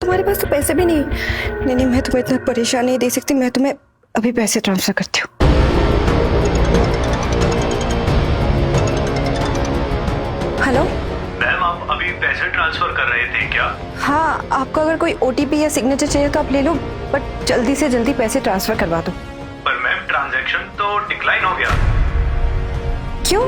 तुम्हारे पास तो पैसे भी नहीं। नहीं नहीं, मैं तुम्हें इतना परेशान नहीं दे सकती। मैं तुम्हें अभी पैसे ट्रांसफर करती हूँ। हेलो मैम, आप अभी पैसे ट्रांसफर कर रहे थे क्या? हाँ, आपका अगर कोई ओटीपी या सिग्नेचर चाहिए तो आप ले लो, बट जल्दी से जल्दी पैसे ट्रांसफर करवा दो। पर मैम, ट्रांजैक्शन तो डिक्लाइन हो गया। क्यों?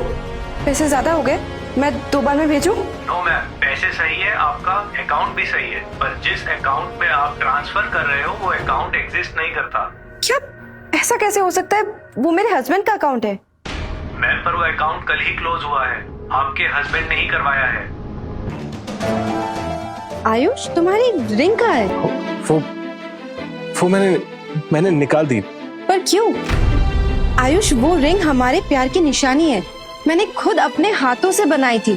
पैसे ज्यादा हो गए? मैं 2 बार में भेजूं? नो मैम, पैसे सही है, आपका अकाउंट भी सही है, पर जिस अकाउंट में आप ट्रांसफर कर रहे हो वो अकाउंट एग्जिस्ट नहीं करता। क्या? ऐसा कैसे हो सकता है? वो मेरे हस्बैंड का अकाउंट है। मैम, पर वो अकाउंट कल ही क्लोज हुआ है, आपके हस्बैंड ने ही करवाया है। आयुष, तुम्हारी रिंग कहाँ है? वो मैंने निकाल दी। पर क्यों? आयुष, वो रिंग हमारे प्यार की निशानी है। मैंने खुद अपने हाथों से बनाई थी।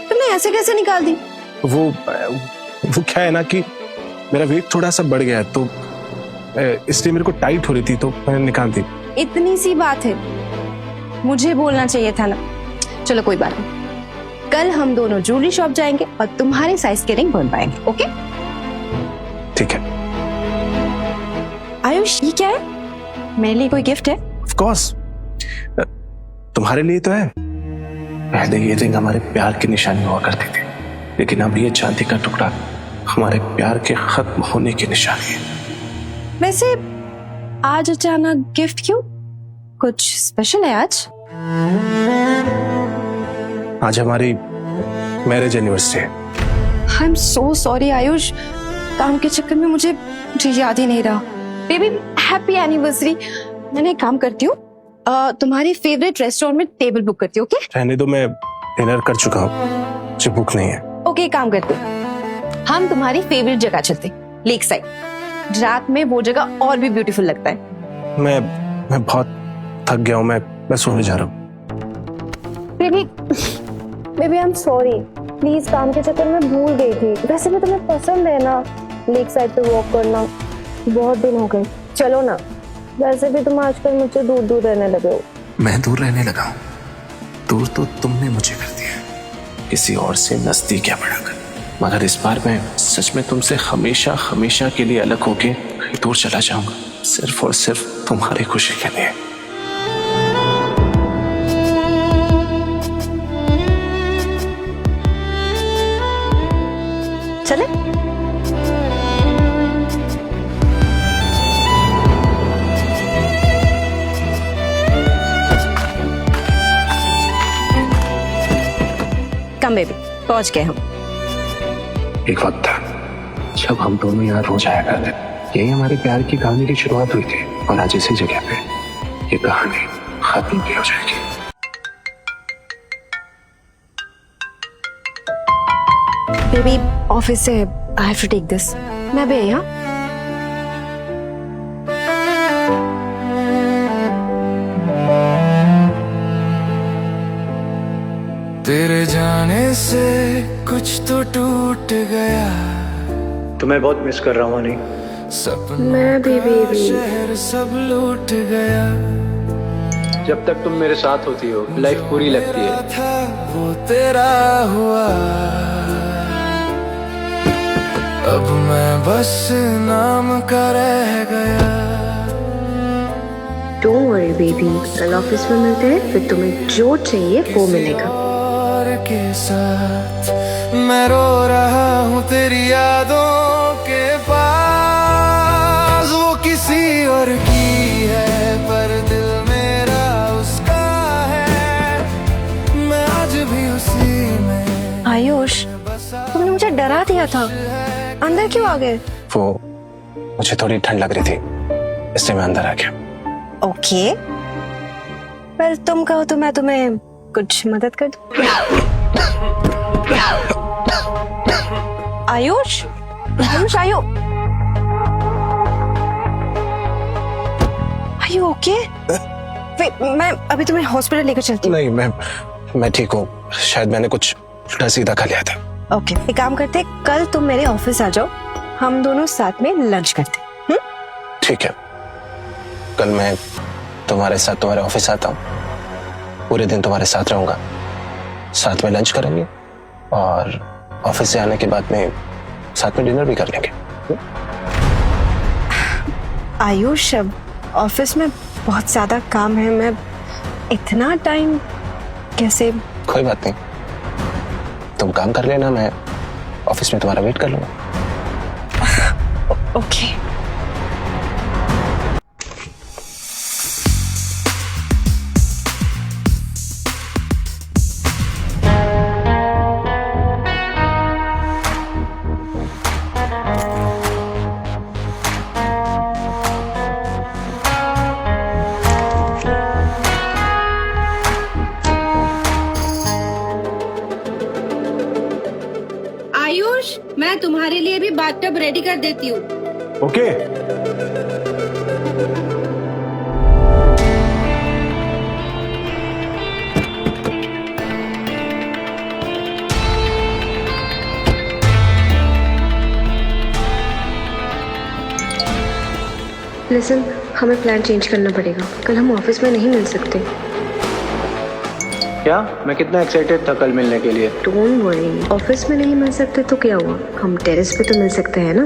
तुमने ऐसे कैसे निकाल दी? वो क्या है ना कि मेरा वेट थोड़ा सा बढ़ गया है, तो इसलिए मेरे को टाइट हो रही थी, तो मैंने निकाल दी। इतनी सी बात है, मुझे बोलना चाहिए था ना। चलो कोई बात नहीं, कल हम दोनों ज्वेलरी शॉप जाएंगे और तुम्हारे साइज के रिंग बनवाएंगे। ओके? ठीक है। आयुष, ये क्या है? मेरे लिए कोई गिफ्ट है? ऑफ कोर्स, तुम्हारे लिए तो है। पहले ये रिंग हमारे प्यार की निशानी हुआ करती थी, लेकिन अब ये चांदी का टुकड़ा हमारे प्यार के खत्म होने की निशानी है। वैसे आज अचानक गिफ्ट क्यों? कुछ स्पेशल है आज? आज हमारी मैरिज एनिवर्सरी है। I am so sorry Ayush, काम के चक्कर में मुझे याद ही नहीं रहा। Baby, happy anniversary. मैंने एक काम करती हूँ, तुम्हारी फेवरेट रेस्टोरेंट में टेबल बुक करती हूँ। ओके? रहने दो, मैं डिनर कर चुका हूँ, मुझे भूख नहीं है। ओके, काम करते हैं, हम तुम्हारी फेवरेट जगह चलते, लेक साइड। रात में वो जगह और भी ब्यूटीफुल लगता है। मैं बहुत थक गया हूँ, मैं सोने जा रहा हूँ। Baby I am sorry, please, काम के चक्कर में भूल गई थी। वैसे भी तुम्हें पसंद है ना लेक साइड पे वॉक करना, बहुत दिन हो गए। चलो ना। वैसे भी तुम आजकल मुझसे दूर दूर रहने लगे हो। मैं दूर रहने लगा हूँ? दूर तो तुमने मुझे कर दिया, किसी और से नजदीक या बढ़ाकर। मगर इस बार मैं सच में तुमसे हमेशा हमेशा के लिए अलग होके कहीं दूर चला जाऊंगा, सिर्फ और सिर्फ तुम्हारी खुशी के लिए। चले? कम बेबी, पहुंच गए हम। एक वक्त था जब हम दोनों यहाँ रोज आया करते। यही हमारे प्यार की कहानी की शुरुआत हुई थी, और आज इसी जगह पे ये कहानी खत्म भी हो जाएगी। बेबी, ऑफिस से I have to take this. मैं भी यहाँ। तेरे जाने से कुछ तो टूट गया। तुम्हें बहुत मिस कर रहा हूँ हनी। मैं भी बेबी। शहर सब लूट गया। जब तक तुम मेरे साथ होती हो लाइफ पूरी लगती है। था वो तेरा हुआ, अब मैं बस नाम का रह गया। डोंट वरी बेबी, कल ऑफिस में मिलते हैं, फिर तुम्हें जो चाहिए वो मिलेगा। और के साथ मैं रो रहा हूँ तेरी यादों के पास। वो किसी और की है पर दिल मेरा उसका है। मैं आज भी उसी में। आयुष, तुमने मुझे डरा दिया था, अंदर क्यों आ गए? वो मुझे थोड़ी ठंड लग रही थी, इसलिए मैं अंदर आ गया। ओके, पर तुम कहो तो मैं तुम्हें कुछ मदद कर दूं। आयुष, आयुष, आयु ओके? मैं अभी तुम्हें हॉस्पिटल लेकर चलती हूँ। नहीं, मैं ठीक हूँ, शायद मैंने कुछ उल्टा सीधा खा लिया था। ओके, एक काम करते, कल तुम मेरे ऑफिस आ जाओ, हम दोनों साथ में लंच करते। ठीक है, कल मैं तुम्हारे साथ तुम्हारे ऑफिस आता हूँ, पूरे दिन तुम्हारे साथ रहूंगा, साथ में लंच करेंगे, और ऑफिस से आने के बाद में साथ में डिनर भी कर लेंगे। आयुष, ऑफिस में बहुत ज्यादा काम है, मैं इतना टाइम कैसे? कोई बात नहीं, तुम काम कर लेना, मैं ऑफिस में तुम्हारा वेट कर लूंगा। ओके। आयुष, मैं तुम्हारे लिए भी बाथटब रेडी कर देती हूँ। ओके। लिसन, हमें प्लान चेंज करना पड़ेगा, कल हम ऑफिस में नहीं मिल सकते। क्या? मैं कितना एक्साइटेड था कल मिलने के लिए। डोंट वरी, ऑफिस में नहीं मिल सकते तो क्या हुआ, हम टेरेस पे तो मिल सकते हैं ना।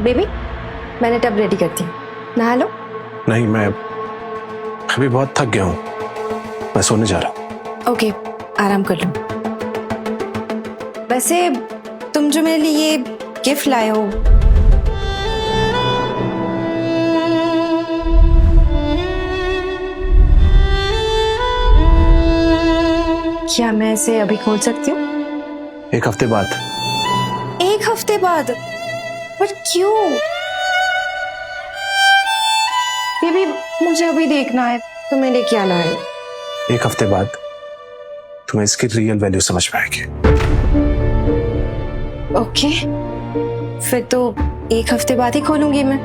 बेबी, मैंने टब रेडी करती हूँ, नहा लो। नहीं, मैं अभी बहुत थक गया हूँ, मैं सोने जा रहा हूँ। ओके, आराम कर लो। वैसे तुम जो मेरे लिए ये गिफ्ट लाए हो, क्या मैं इसे अभी खोल सकती हूँ? एक हफ्ते बाद। एक हफ्ते बाद? पर क्यों? बेबी, मुझे अभी देखना है तुम्हें लिए क्या लाए। एक हफ्ते बाद तुम्हें इसकी रियल वैल्यू समझ में आएगी। ओके, फिर तो एक हफ्ते बाद ही खोलूंगी मैं।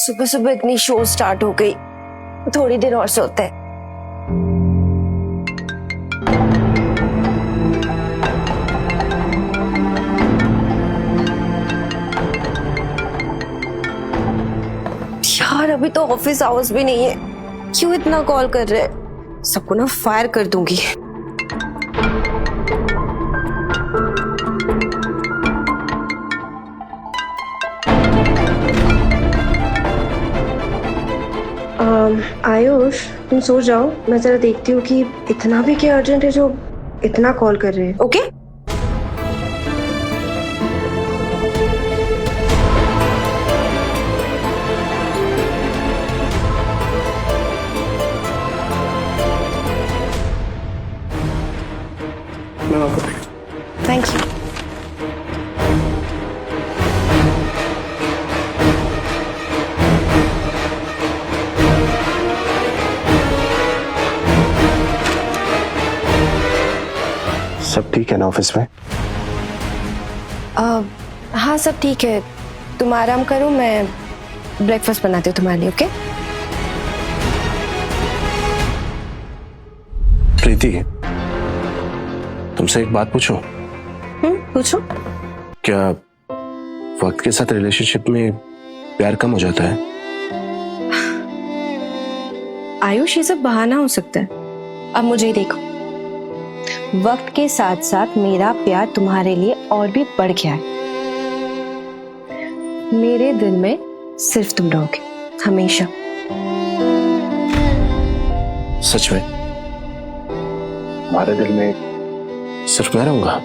सुबह सुबह इतनी शो स्टार्ट हो गई, थोड़ी देर और सोते हैं। यार, अभी तो ऑफिस आवर्स भी नहीं है, क्यों इतना कॉल कर रहे हैं? सबको ना फायर कर दूंगी। आयुष, तुम सो जाओ, मैं जरा देखती हूँ कि इतना भी क्या अर्जेंट है जो इतना कॉल कर रहे हैं। ओके? Thank you. सब ठीक है ना ऑफिस में? हाँ, सब ठीक है, तुम आराम करो, मैं ब्रेकफास्ट बनाती हूँ तुम्हारे लिए। ओके? प्रीति, तुमसे एक बात पूछूं? पूछो। क्या वक्त के साथ रिलेशनशिप में प्यार कम हो जाता है? आयुष, ये सब बहाना हो सकता है। अब मुझे ही देखो, वक्त के साथ साथ मेरा प्यार तुम्हारे लिए और भी बढ़ गया है। मेरे दिल में सिर्फ तुम रहोगे, हमेशा। सच में? हमारे दिल में सिर्फ मैं रहूंगा?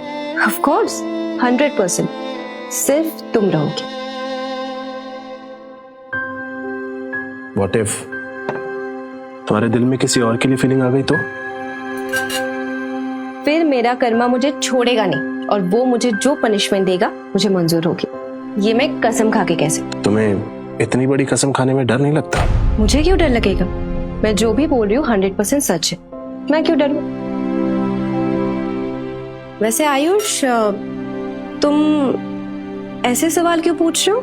ऑफ कोर्स, 100% सिर्फ तुम रहोगे। व्हाट इफ तुम्हारे दिल में किसी और के लिए फीलिंग आ गई तो? फिर मेरा कर्मा मुझे छोड़ेगा नहीं, और वो मुझे जो पनिशमेंट देगा मुझे मंजूर होगी, ये मैं कसम खा के कह सकती। तुम्हें इतनी बड़ी कसम खाने में डर नहीं लगता? मुझे क्यों डर लगेगा? मैं जो भी बोल रही हूँ 100% सच है, मैं क्यों डरूं? वैसे आयुष, तुम ऐसे सवाल क्यों पूछ रहे हो?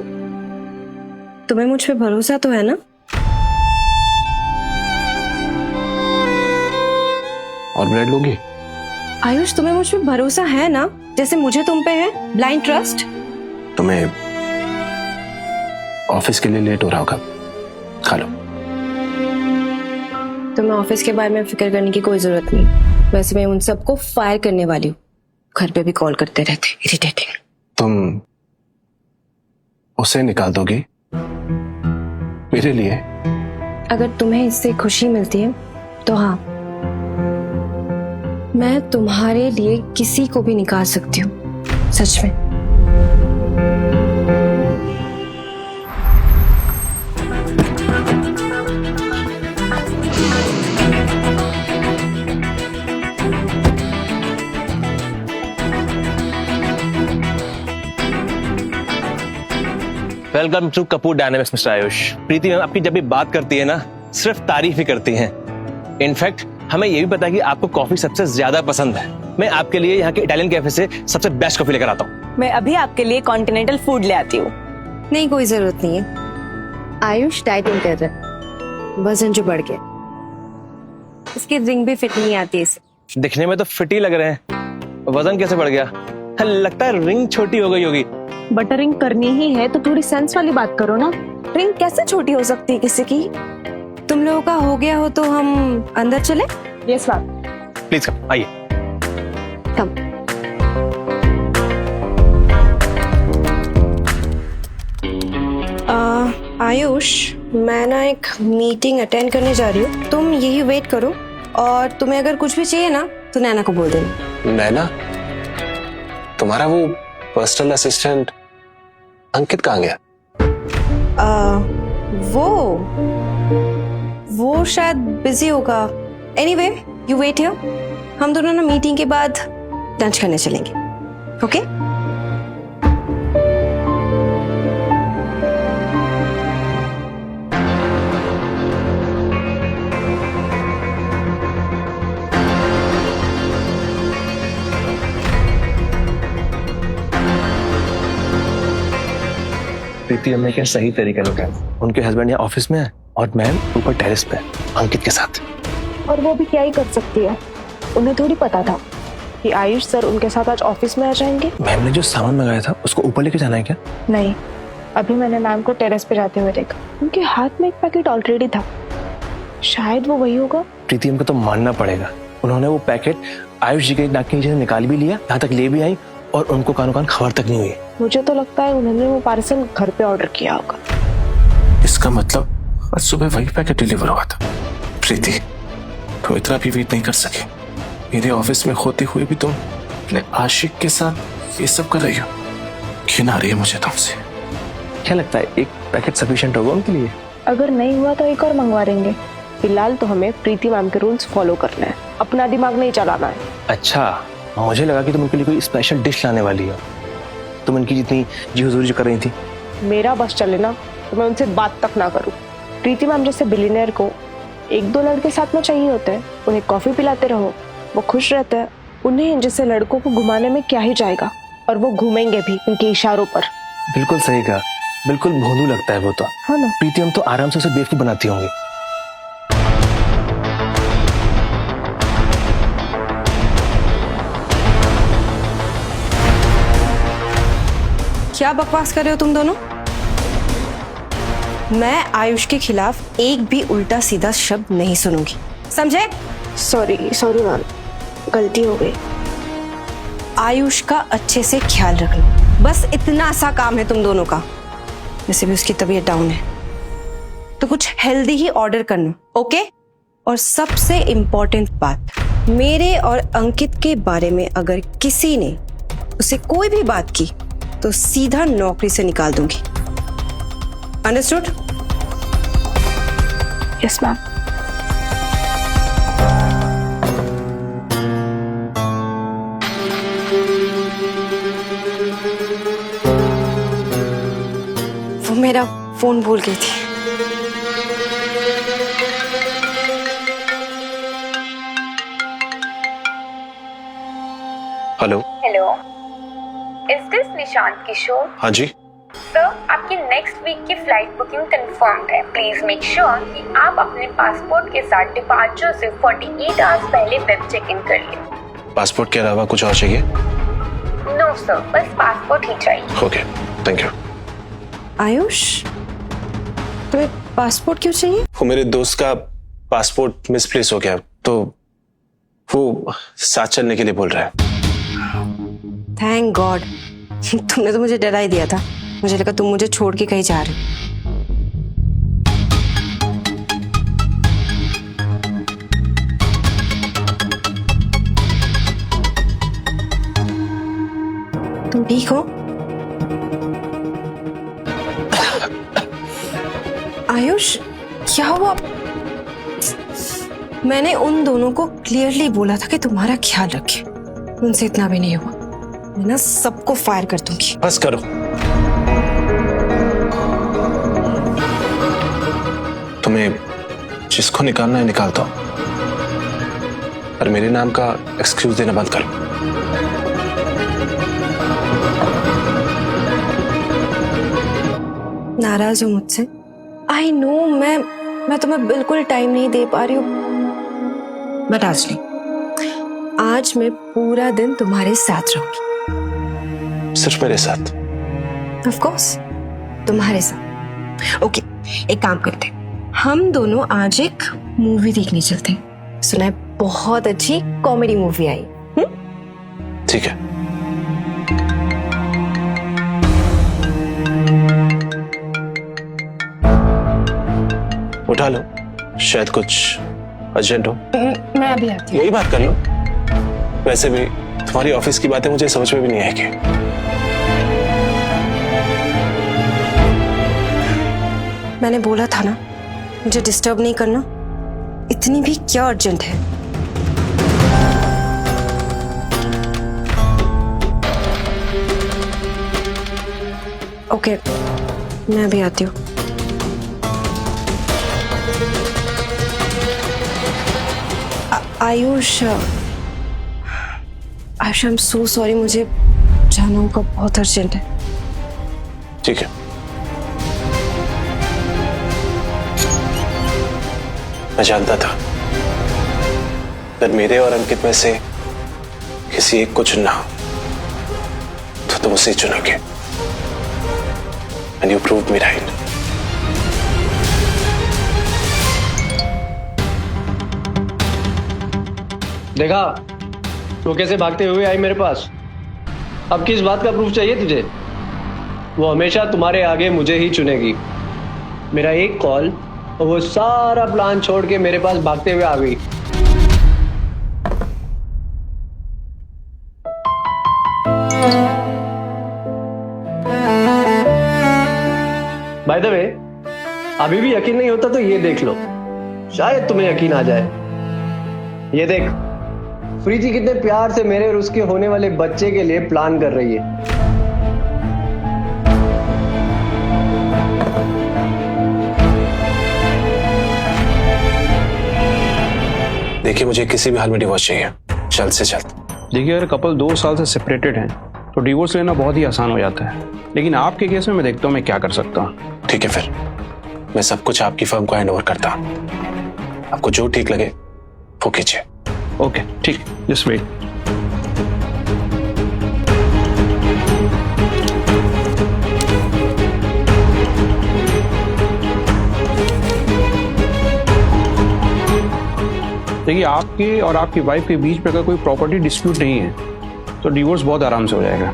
तुम्हें मुझ पे भरोसा तो है ना? और ब्रेड लोगी? आयुष, तुम्हें मुझ पे भरोसा है ना, जैसे मुझे तुम पे है? Blind trust. तुम्हें ऑफिस के लिए लेट हो रहा होगा, खा लो। तुम्हें ऑफिस के बारे में फिक्र करने की कोई जरूरत नहीं। वैसे मैं उन सबको फायर करने वाली हूँ। घर पे भी कॉल करते रहते, इरिटेटिंग। तुम उसे निकाल दोगी मेरे लिए? अगर तुम्हें इससे खुशी मिलती है तो हाँ, मैं तुम्हारे लिए किसी को भी निकाल सकती हूँ, सच में। Welcome to Kapoor dynamics mister Ayush. Preeti ma'am आपकी जब भी बात करती है ना, सिर्फ तारीफ ही करती हैं। इनफैक्ट हमें ये भी पता है कि आपको कॉफी सबसे ज्यादा पसंद है। मैं आपके लिए यहाँ के इटालियन कैफे से सबसे बेस्ट कॉफी लेकर आता हूँ। मैं अभी आपके लिए कॉन्टिनेंटल फूड ले आती हूँ। नहीं, कोई जरूरत नहीं है। आयुष डाइटिंग कर रहा है, वजन जो बढ़ गया। इसकी रिंग भी फिट नहीं आती इसे। दिखने में तो फिट ही लग रहे हैं, वजन कैसे बढ़ गया? लगता है रिंग छोटी हो गई होगी। बटरिंग करनी ही है तो थोड़ी सेंस वाली बात करो ना। रिंग कैसे छोटी हो सकती है किसी की? तुम लोगों का हो गया हो तो हम अंदर चले? Yes ma'am. प्लीज कम, आइए। कम। आयुष, मैं ना एक मीटिंग अटेंड करने जा रही हूँ। तुम यही वेट करो और तुम्हें अगर कुछ भी चाहिए ना तो नैना को बोल देना। नैना? तुम्हारा वो पर्सनल असिस्टेंट अंकित कहाँ गया? वो शायद बिजी होगा। Anyway, you wait here. हम दोनों ना मीटिंग के बाद लंच करने चलेंगे, ओके? प्रीति हमने क्या सही तरीका निकाला। उनके हस्बैंड यहाँ ऑफिस में है और मैम ऊपर टेरेस पे अंकित के साथ। और वो भी क्या ही कर सकती है, उन्हें थोड़ी पता था कि आयुष सर उनके साथ आज ऑफिस में आ जाएंगे। मैम ने जो सामान मंगाया था उसको ऊपर लेके जाना है क्या? नहीं, अभी मैंने मैम को टेरेस पे जाते हुए देखा। उनके हाथ में एक पैकेट ऑलरेडी था, शायद वो वही होगा। प्रीति हमको तो मानना पड़ेगा, उन्होंने वो पैकेट आयुष जी के नाक के नीचे से निकाल भी लिया, यहाँ तक ले भी आई और उनको कानों कान खबर तक नहीं हुई। मुझे तो लगता है उन्होंने वो पार्सल घर पे ऑर्डर किया होगा। इसका मतलब आज सुबह वही पैकेट डिलीवर हुआ था। प्रीति, तो इतना भी वेट नहीं कर सके। मेरे ऑफिस में होते हुए भी तुम अपने आशिक के साथ ये सब कर रही हो। घिन आ रही है मुझे तुमसे। क्या लगता है एक पैकेट सफिशिएंट होगा उनके लिए? अगर नहीं हुआ तो एक और मंगवा देंगे। फिलहाल तो हमें प्रीति मैम के रूल्स फॉलो करने हैं, अपना दिमाग नहीं चलाना है। अच्छा, मुझे लगा कि तुम उनके लिए कोई स्पेशल डिश लाने वाली हो। तुम उनकी जितनी जी हुजूरी जो कर रही थी। मेरा बस चले ना तो मैं उनसे बात तक ना करूं। प्रीति मैम जैसे बिलियनर को एक दो लड़के साथ में चाहिए होते हैं, उन्हें कॉफी पिलाते रहो, वो खुश रहते हैं। उन्हें जैसे लड़कों को घुमाने में क्या ही जाएगा, और वो घूमेंगे भी उनके इशारों पर। बिल्कुल सही कहा, बिल्कुल भोंदू लगता है वो तो। हाँ ना? प्रीति हम तो आराम से उसे बेवकूफ बनाती होंगी। क्या बकवास कर रहे हो तुम दोनों? मैं आयुष के खिलाफ एक भी उल्टा सीधा शब्द नहीं सुनूंगी, समझे? सॉरी मैम, गलती हो गई। आयुष का अच्छे से ख्याल रखना, बस इतना सा काम है तुम दोनों का। वैसे भी उसकी तबीयत डाउन है तो कुछ हेल्दी ही ऑर्डर करना, ओके? और सबसे इम्पोर्टेंट बात, मेरे और अंकित के बारे में अगर किसी ने उसे कोई भी बात की तो सीधा नौकरी से निकाल दूंगी। अंडरस्टूड? Yes ma'am. वो मेरा फोन भूल गई थी। Hello. Hello. Is this Prashant Kishor. हाँ जी। सर, आपकी नेक्स्ट वीक की फ्लाइट बुकिंग कंफर्म्ड है। प्लीज मेक श्योर कि आप अपने पासपोर्ट के साथ डिपार्चर से 48 आवर्स पहले वेब चेक इन कर लें। पासपोर्ट के अलावा कुछ और चाहिए? नो सर, बस पासपोर्ट ही चाहिए। Okay, thank you. आयुष, तुम्हें पासपोर्ट क्यों चाहिए? वो मेरे दोस्त का पासपोर्ट मिसप्लेस हो गया, तो वो साथ चलने के लिए बोल रहा है। थैंक गॉड, तुमने तो मुझे डरा ही दिया था। मुझे लगा तुम मुझे छोड़ के कहीं जा रहे हो। तुम ठीक हो? आयुष, क्या हुआ? मैंने उन दोनों को क्लियरली बोला था कि तुम्हारा ख्याल रखे। उनसे इतना भी नहीं हुआ। मैं ना सबको फायर कर दूंगी। बस करो। तुम्हें जिसको निकालना है निकाल दो, पर मेरे नाम का एक्सक्यूज देना बंद करो। नाराज हो मुझसे? आई नो, मैं तुम्हें बिल्कुल टाइम नहीं दे पा रही हूँ, बट आज नहीं। आज मैं पूरा दिन तुम्हारे साथ रहूंगी। सिर्फ मेरे साथ? ऑफ कोर्स, तुम्हारे साथ। ओके, एक काम करते हैं, हम दोनों आज एक मूवी देखने चलते हैं। सुना है बहुत अच्छी कॉमेडी मूवी आई। ठीक है। उठा लो, शायद कुछ अर्जेंट हो। मैं अभी आती हूँ। यही बात कर लो। वैसे भी तुम्हारी ऑफिस की बातें मुझे समझ में भी नहीं आएगी। मैंने बोला था ना, मुझे डिस्टर्ब नहीं करना। इतनी भी क्या अर्जेंट है? ओके, मैं अभी आती हूँ। Ayush, I am so sorry, मुझे जाना होगा, बहुत अर्जेंट है। ठीक है। मैं जानता था अगर मेरे और अंकित में से किसी एक को चुनना हो तो तुम उसे चुनोगे। And you proved me right. देखा वो कैसे भागते हुए आई मेरे पास। अब किस बात का प्रूफ चाहिए तुझे? वो हमेशा तुम्हारे आगे मुझे ही चुनेगी। मेरा एक कॉल और वो सारा प्लान छोड़ के मेरे पास भागते हुए आ गई। बाय द वे, अभी भी यकीन नहीं होता तो ये देख लो, शायद तुम्हें यकीन आ जाए। ये देख, प्रीति कितने प्यार से मेरे और उसके होने वाले बच्चे के लिए प्लान कर रही है। देखिए, मुझे किसी भी हाल में डिवोर्स चाहिए, जल्द से जल्द। देखिए, अगर कपल 2 साल से सेपरेटेड हैं तो डिवोर्स लेना बहुत ही आसान हो जाता है, लेकिन आपके केस में मैं देखता हूँ मैं क्या कर सकता हूँ। ठीक है, फिर मैं सब कुछ आपकी फर्म को हैंड ओवर करता हूँ। आपको जो ठीक लगे वो कीजिए। ओके, ठीक, जस्ट वेट। देखिए, आपके और आपकी वाइफ के बीच में अगर कोई प्रॉपर्टी डिस्प्यूट नहीं है तो डिवोर्स बहुत आराम से हो जाएगा।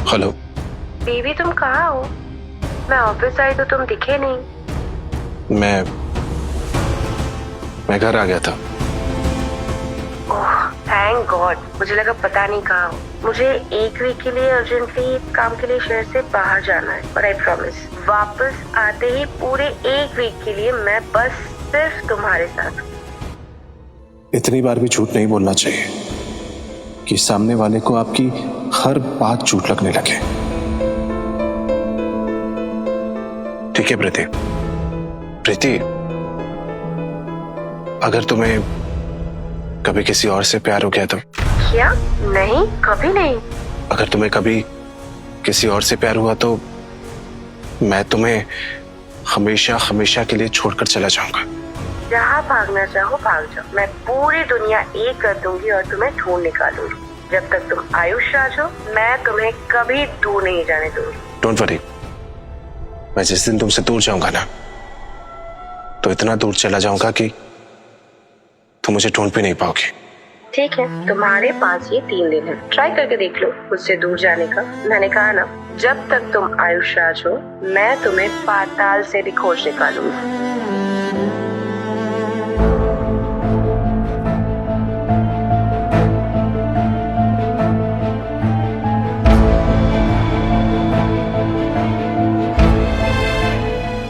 हेलो बेबी, तुम कहाँ हो? मैं ऑफिस आई तो तुम दिखे नहीं। मैं घर आ गया था। ओह, थैंक गॉड। मुझे लगा पता नहीं कहाँ हो। मुझे एक वीक के लिए अर्जेंटली काम के लिए शहर से बाहर जाना है, और आई प्रॉमिस वापस आते ही पूरे एक वीक के लिए मैं बस सिर्फ तुम्हारे साथ। इतनी बार भी झूठ नहीं बोलना चाहिए कि सामने वाले को आपकी हर बात झूठ लगने लगे। ठीक है प्रीति, प्रीति, अगर तुम्हें कभी किसी और से प्यार हो गया तो? क्या? नहीं, कभी नहीं। अगर तुम्हें कभी किसी और से प्यार हुआ तो मैं तुम्हें हमेशा हमेशा के लिए छोड़कर चला जाऊंगा। जहाँ भागना चाहो भाग जाओ, मैं पूरी दुनिया एक कर दूंगी और तुम्हें ढूंढ निकालूंगी। जब तक तुम आयुष राज हो, मैं तुम्हें कभी दूर नहीं जाने दूंगी। डोंट वरी, मैं जिस दिन तुमसे दूर जाऊंगा ना, तो इतना दूर चला जाऊंगा कि तुम मुझे ढूंढ भी नहीं पाओगे। ठीक है, तुम्हारे पास ये 3 दिन है, ट्राई करके देख लो मुझसे दूर जाने का। मैंने कहा ना, जब तक तुम आयुष राज हो, मैं तुम्हें पाताल से भी खोज निकालूंगी।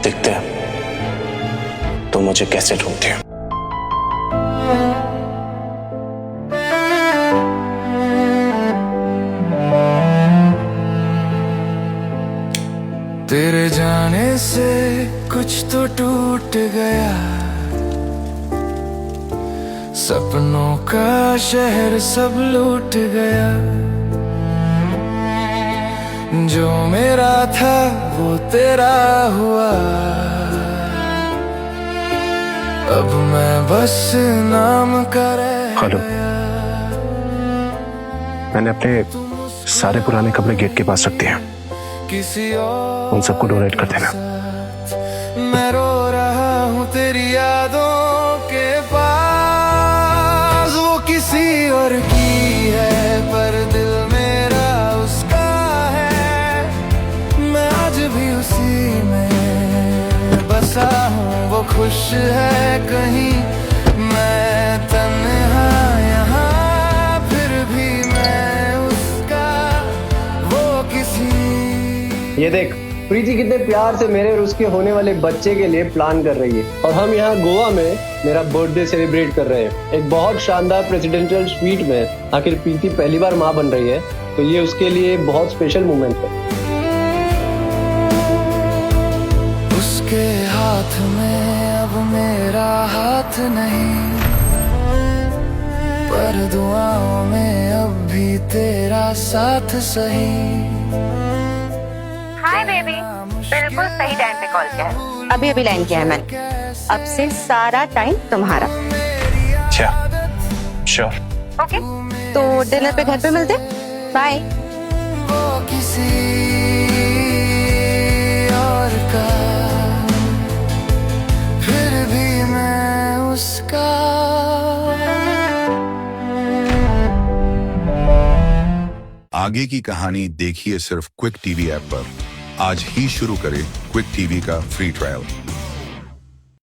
देखते हैं तुम मुझे कैसे ढूंढते हो। तेरे जाने से कुछ तो टूट गया, सपनों का शहर सब लूट गया। जो मेरा था वो तेरा हुआ, अब मैं बस नाम का रह हेलो, मैंने अपने सारे पुराने कपड़े गेट के पास रख दिए हैं, किसी और उन सबको डोनेट कर देना। मैं रो रहा हूँ तेरी यादों के पास, वो किसी और की है पर दिल मेरा उसका है। मैं आज भी उसी में बसा हूँ, वो खुश है कहीं, मैं तन्हा यहाँ, फिर भी मैं उसका, वो किसी। ये देख, प्रीति कितने प्यार से मेरे और उसके होने वाले बच्चे के लिए प्लान कर रही है, और हम यहाँ गोवा में मेरा बर्थडे सेलिब्रेट कर रहे हैं एक बहुत शानदार प्रेसिडेंशियल स्वीट में। आखिर प्रीति पहली बार माँ बन रही है, तो ये उसके लिए बहुत स्पेशल मोमेंट है। उसके हाथ में अब मेरा हाथ नहीं, पर दुआओं में अब भी तेरा साथ सही। हाय बेबी, बिल्कुल सही टाइम पे कॉल किया है। अभी अभी लाइन किया है मैंने। अब से सारा टाइम तुम्हारा। श्योर। ओके, तो डिनर पे घर पे मिलते। बाय। वो किसी और का, फिर भी मैं उसका। आगे की कहानी देखिए सिर्फ क्विक टीवी ऐप पर। आज ही शुरू करें क्विक टीवी का फ्री ट्रायल।